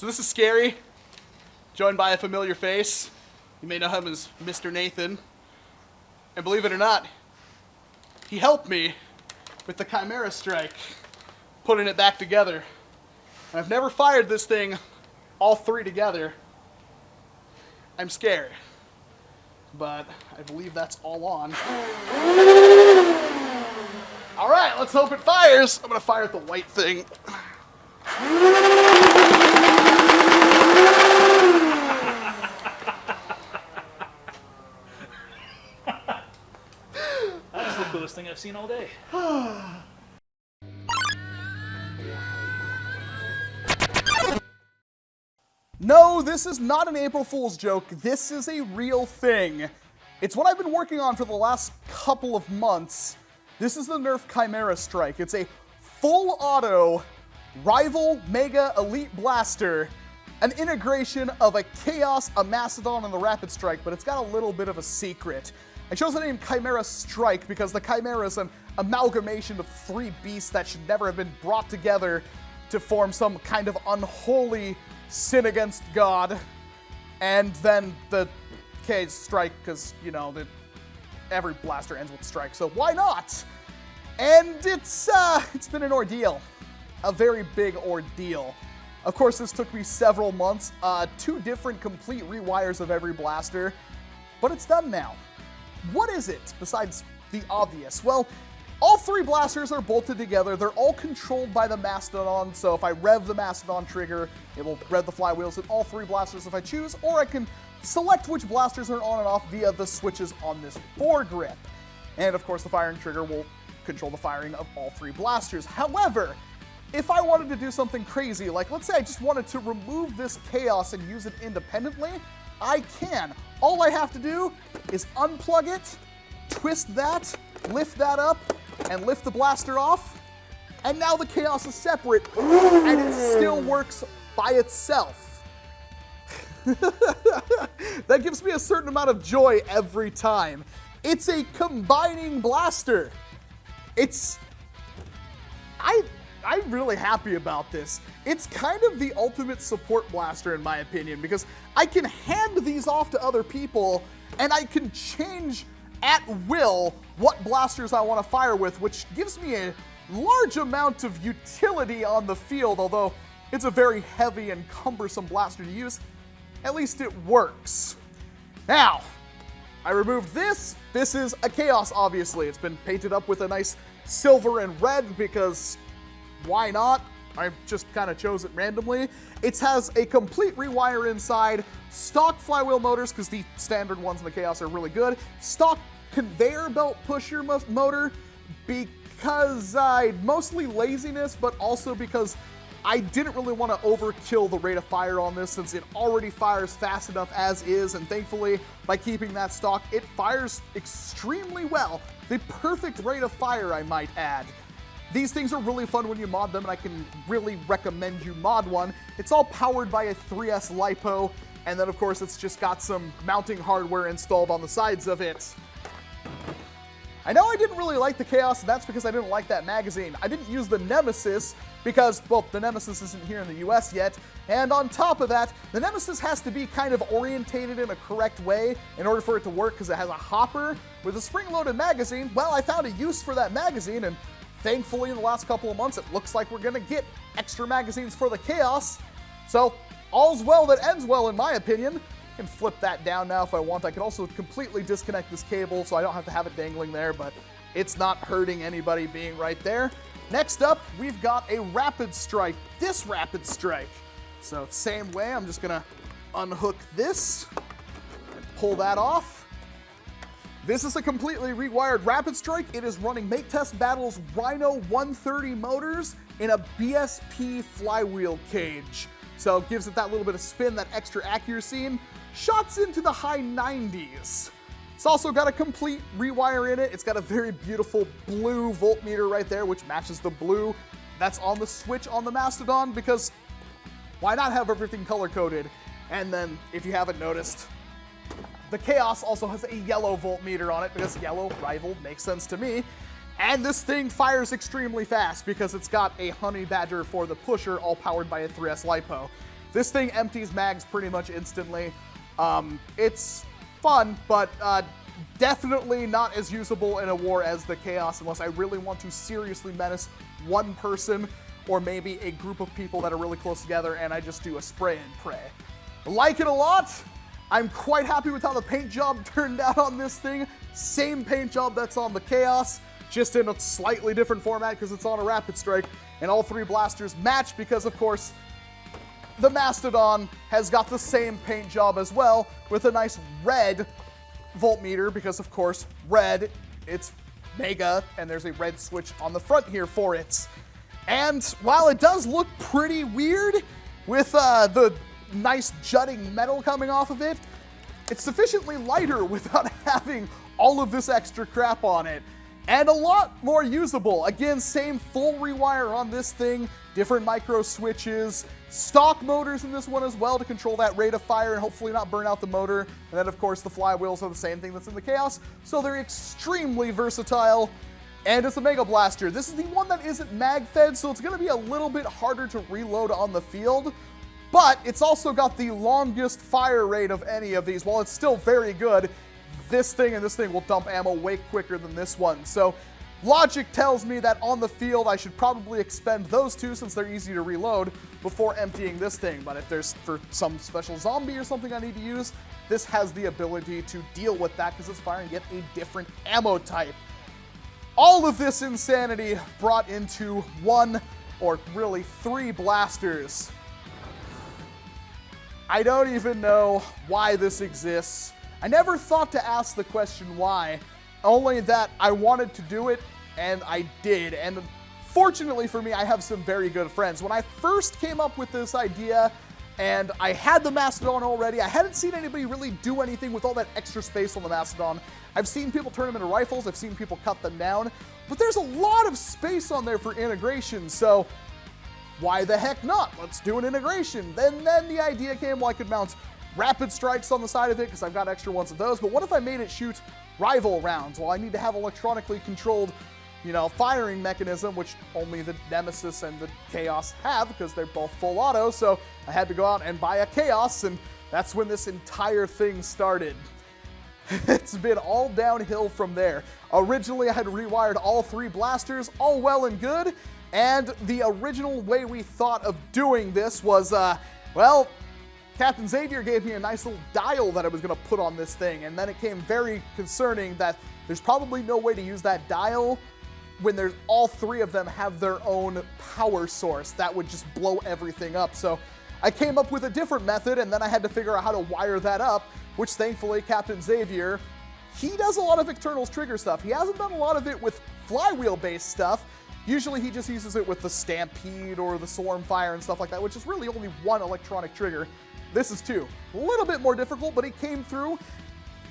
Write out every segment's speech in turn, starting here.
So this is Scary, joined by a familiar face. You may know him as Mr. Nathan. And believe it or not, he helped me with the Chimerastrike, putting it back together. And I've never fired this thing all three together. I'm scared, but I believe that's all on. All right, let's hope it fires. I'm gonna fire at the white thing. That's the coolest thing I've seen all day. No, this is not an April Fool's joke. This is a real thing. It's what I've been working on for the last couple of months. This is the NERF Chimerastrike. It's a full auto rival mega elite blaster, an integration of a Chaos, a Mastadon, and the Rapid Strike, but it's got a little bit of a secret. I chose the name Chimerastrike because the Chimera is an amalgamation of three beasts that should never have been brought together to form some kind of unholy sin against God. And then the K strike, because, you know, every blaster ends with strike, so why not? And it's been an ordeal. A very big ordeal. Of course, this took me several months, 2 different complete rewires of every blaster, but it's done now. What is it, besides the obvious? Well, all 3 blasters are bolted together. They're all controlled by the Mastadon, so if I rev the Mastadon trigger, it will rev the flywheels in all 3 blasters if I choose, or I can select which blasters are on and off via the switches on this foregrip. And of course, the firing trigger will control the firing of all 3 blasters. However, if I wanted to do something crazy, like let's say I just wanted to remove this Chaos and use it independently, I can. All I have to do is unplug it, twist that, lift that up, and lift the blaster off, and now the Chaos is separate, and it still works by itself. That gives me a certain amount of joy every time. It's a combining blaster. I'm really happy about this. It's kind of the ultimate support blaster in my opinion, because I can hand these off to other people and I can change at will what blasters I want to fire with, which gives me a large amount of utility on the field. Although it's a very heavy and cumbersome blaster to use, at least it works. Now, I removed this. This is a Chaos, obviously. It's been painted up with a nice silver and red because why not? I just kind of chose it randomly. It has a complete rewire inside, stock flywheel motors, because the standard ones in the Chaos are really good, stock conveyor belt pusher motor, because mostly laziness, but also because I didn't really want to overkill the rate of fire on this since it already fires fast enough as is, and thankfully, by keeping that stock, it fires extremely well. The perfect rate of fire, I might add. These things are really fun when you mod them, and I can really recommend you mod one. It's all powered by a 3S LiPo, and then of course it's just got some mounting hardware installed on the sides of it. I know I didn't really like the Chaos, and that's because I didn't like that magazine. I didn't use the Nemesis because, well, the Nemesis isn't here in the US yet, and on top of that, the Nemesis has to be kind of orientated in a correct way in order for it to work because it has a hopper. With a spring-loaded magazine, well, I found a use for that magazine, and thankfully in the last couple of months, it looks like we're gonna get extra magazines for the Chaos. So, all's well that ends well in my opinion. I can flip that down now if I want. I can also completely disconnect this cable so I don't have to have it dangling there, but it's not hurting anybody being right there. Next up, we've got a Rapid Strike. This Rapid Strike. So same way, I'm just gonna unhook this and pull that off. This is a completely rewired Rapid Strike. It is running Make Test Battle's Rhino 130 motors in a BSP flywheel cage. So it gives it that little bit of spin, that extra accuracy, and shots into the high 90s. It's also got a complete rewire in it. It's got a very beautiful blue voltmeter right there, which matches the blue that's on the switch on the Mastadon, because why not have everything color-coded? And then, if you haven't noticed, the Chaos also has a yellow voltmeter on it, because yellow rival makes sense to me. And this thing fires extremely fast because it's got a Honey Badger for the pusher, all powered by a 3S LiPo. This thing empties mags pretty much instantly. It's fun, but definitely not as usable in a war as the Chaos unless I really want to seriously menace one person or maybe a group of people that are really close together and I just do a spray and pray. I like it a lot. I'm quite happy with how the paint job turned out on this thing. Same paint job that's on the Chaos, just in a slightly different format because it's on a Rapid Strike. And all three blasters match because, of course, the Mastadon has got the same paint job as well with a nice red voltmeter because, of course, red, it's mega, and there's a red switch on the front here for it. And while it does look pretty weird with the nice jutting metal coming off of it, it's sufficiently lighter without having all of this extra crap on it. And a lot more usable. Again, same full rewire on this thing, different micro switches, stock motors in this one as well to control that rate of fire and hopefully not burn out the motor. And then, of course, the flywheels are the same thing that's in the Chaos, so they're extremely versatile. And it's a Mega Blaster. This is the one that isn't mag-fed, so it's going to be a little bit harder to reload on the field. But it's also got the longest fire rate of any of these. While it's still very good, this thing and this thing will dump ammo way quicker than this one. So logic tells me that on the field, I should probably expend those two since they're easy to reload before emptying this thing. But if there's for some special zombie or something I need to use, this has the ability to deal with that because it's firing yet a different ammo type. All of this insanity brought into one, or really three blasters. I don't even know why this exists. I never thought to ask the question why, only that I wanted to do it, and I did. And fortunately for me, I have some very good friends. When I first came up with this idea, and I had the Mastodon already, I hadn't seen anybody really do anything with all that extra space on the Mastodon. I've seen people turn them into rifles, I've seen people cut them down, but there's a lot of space on there for integration, so why the heck not? Let's do an integration. Then the idea came, well, I could mount rapid strikes on the side of it because I've got extra ones of those, but what if I made it shoot rival rounds? Well, I need to have electronically controlled, firing mechanism, which only the Nemesis and the Chaos have because they're both full auto, so I had to go out and buy a Chaos, and that's when this entire thing started. It's been all downhill from there. Originally, I had rewired all three blasters, all well and good, and the original way we thought of doing this was, well, Captain Xavier gave me a nice little dial that I was going to put on this thing, and then it came very concerning that there's probably no way to use that dial when there's all three of them have their own power source. That would just blow everything up. So I came up with a different method, and then I had to figure out how to wire that up, which thankfully Captain Xavier, he does a lot of Externals trigger stuff. He hasn't done a lot of it with flywheel-based stuff. Usually he just uses it with the Stampede or the Swarm Fire and stuff like that, which is really only one electronic trigger. This is two. A little bit more difficult, but he came through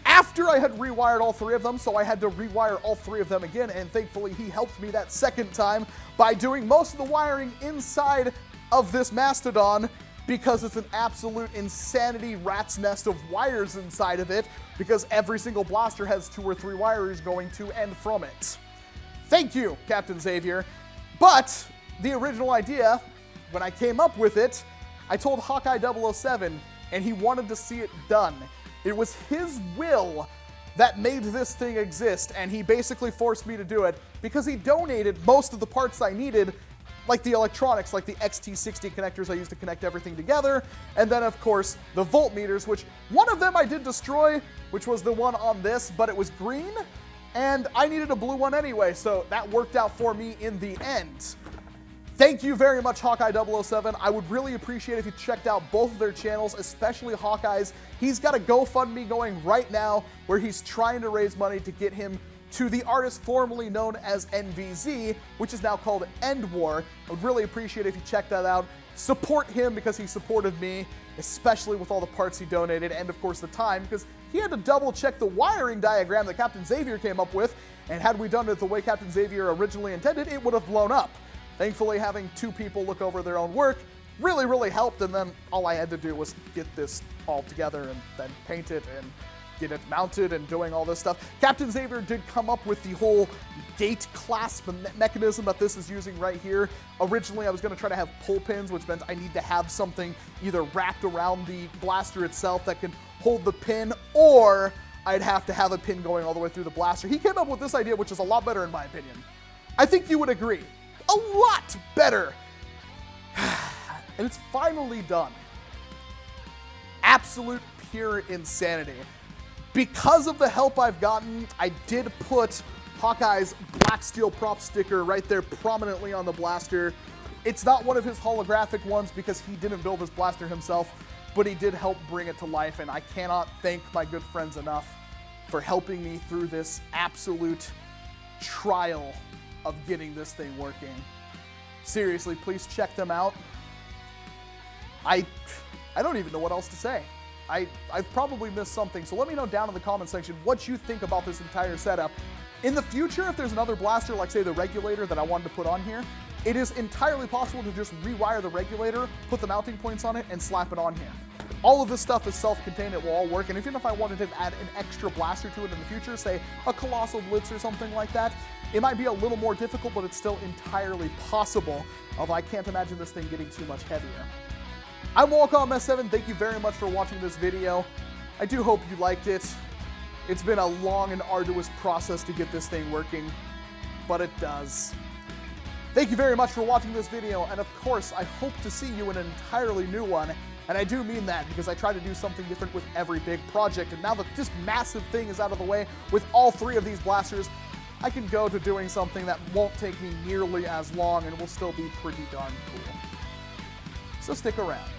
after I had rewired all three of them, so I had to rewire all three of them again, and thankfully he helped me that second time by doing most of the wiring inside of this Mastodon because it's an absolute insanity rat's nest of wires inside of it because every single blaster has 2 or 3 wires going to and from it. Thank you, Captain Xavier. But the original idea, when I came up with it, I told Hawkeye 007, and he wanted to see it done. It was his will that made this thing exist, and he basically forced me to do it because he donated most of the parts I needed, like the electronics, like the XT60 connectors I used to connect everything together, and then, of course, the voltmeters, which one of them I did destroy, which was the one on this, but it was green, and I needed a blue one anyway, so that worked out for me in the end. Thank you very much, Hawkeye 007. I would really appreciate if you checked out both of their channels, especially Hawkeye's. He's got a GoFundMe going right now where he's trying to raise money to get him to the artist formerly known as NVZ, which is now called End War. I would really appreciate if you check that out. Support him because he supported me, especially with all the parts he donated, and of course the time, because he had to double check the wiring diagram that Captain Xavier came up with, and had we done it the way Captain Xavier originally intended, it would have blown up. Thankfully, having 2 people look over their own work really, really helped, and then all I had to do was get this all together and then paint it, and get it mounted and doing all this stuff. Captain Xavier did come up with the whole gate clasp mechanism that this is using right here. Originally, I was going to try to have pull pins, which meant I need to have something either wrapped around the blaster itself that can hold the pin, or I'd have to have a pin going all the way through the blaster. He came up with this idea, which is a lot better in my opinion. I think you would agree. A lot better. And it's finally done. Absolute pure insanity. Because of the help I've gotten, I did put Hawkeye's black steel prop sticker right there prominently on the blaster. It's not one of his holographic ones because he didn't build this blaster himself, but he did help bring it to life, and I cannot thank my good friends enough for helping me through this absolute trial of getting this thing working. Seriously, please check them out. I don't even know what else to say. I've probably missed something, so let me know down in the comment section what you think about this entire setup. In the future, if there's another blaster, like say the regulator that I wanted to put on here, it is entirely possible to just rewire the regulator, put the mounting points on it, and slap it on here. All of this stuff is self-contained, it will all work, and even if I wanted to add an extra blaster to it in the future, say a Colossal Blitz or something like that, it might be a little more difficult, but it's still entirely possible, although I can't imagine this thing getting too much heavier. I'm Walcom S7, thank you very much for watching this video. I do hope you liked it. It's been a long and arduous process to get this thing working, but it does. Thank you very much for watching this video, and of course, I hope to see you in an entirely new one, and I do mean that because I try to do something different with every big project, and now that this massive thing is out of the way with all 3 of these blasters, I can go to doing something that won't take me nearly as long and will still be pretty darn cool. So stick around.